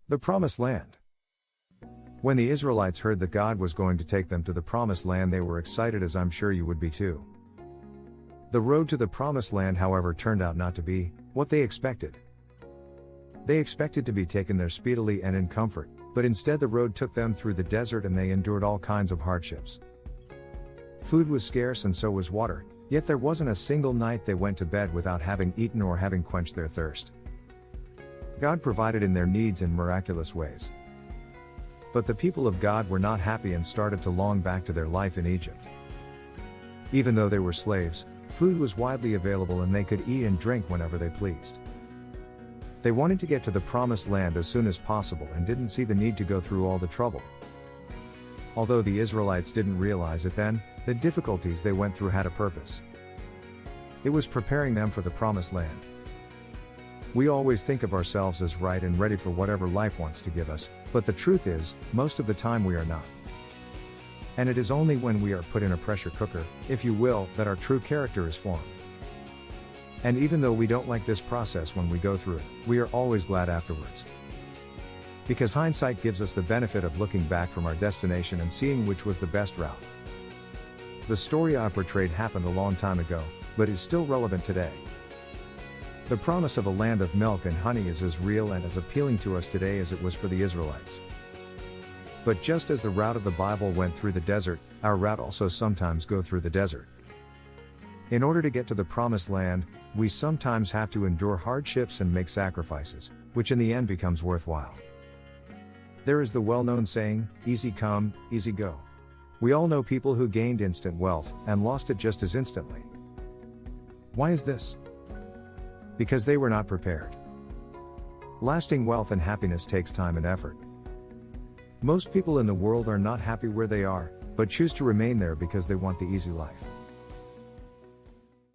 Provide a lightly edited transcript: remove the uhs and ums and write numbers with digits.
The Promised Land. When the Israelites heard that God was going to take them to the Promised Land, they were excited, as I'm sure you would be too. The road to the Promised Land, however, turned out not to be what they expected. They expected to be taken there speedily and in comfort, but instead the road took them through the desert and they endured all kinds of hardships. Food was scarce and so was water, yet there wasn't a single night they went to bed without having eaten or having quenched their thirst. God provided in their needs in miraculous ways. But the people of God were not happy and started to long back to their life in Egypt. Even though they were slaves, food was widely available and they could eat and drink whenever they pleased. They wanted to get to the Promised Land as soon as possible and didn't see the need to go through all the trouble. Although the Israelites didn't realize it then, the difficulties they went through had a purpose. It was preparing them for the Promised Land. We always think of ourselves as right and ready for whatever life wants to give us, but the truth is, most of the time we are not. And it is only when we are put in a pressure cooker, if you will, that our true character is formed. And even though we don't like this process when we go through it, we are always glad afterwards. Because hindsight gives us the benefit of looking back from our destination and seeing which was the best route. The story I portrayed happened a long time ago, but is still relevant today. The promise of a land of milk and honey is as real and as appealing to us today as it was for the Israelites. But just as the route of the Bible went through the desert, our route also sometimes go through the desert. In order to get to the Promised Land, we sometimes have to endure hardships and make sacrifices, which in the end becomes worthwhile. There is the well-known saying, easy come, easy go. We all know people who gained instant wealth and lost it just as instantly. Why is this? Because they were not prepared. Lasting wealth and happiness takes time and effort. Most people in the world are not happy where they are, but choose to remain there because they want the easy life.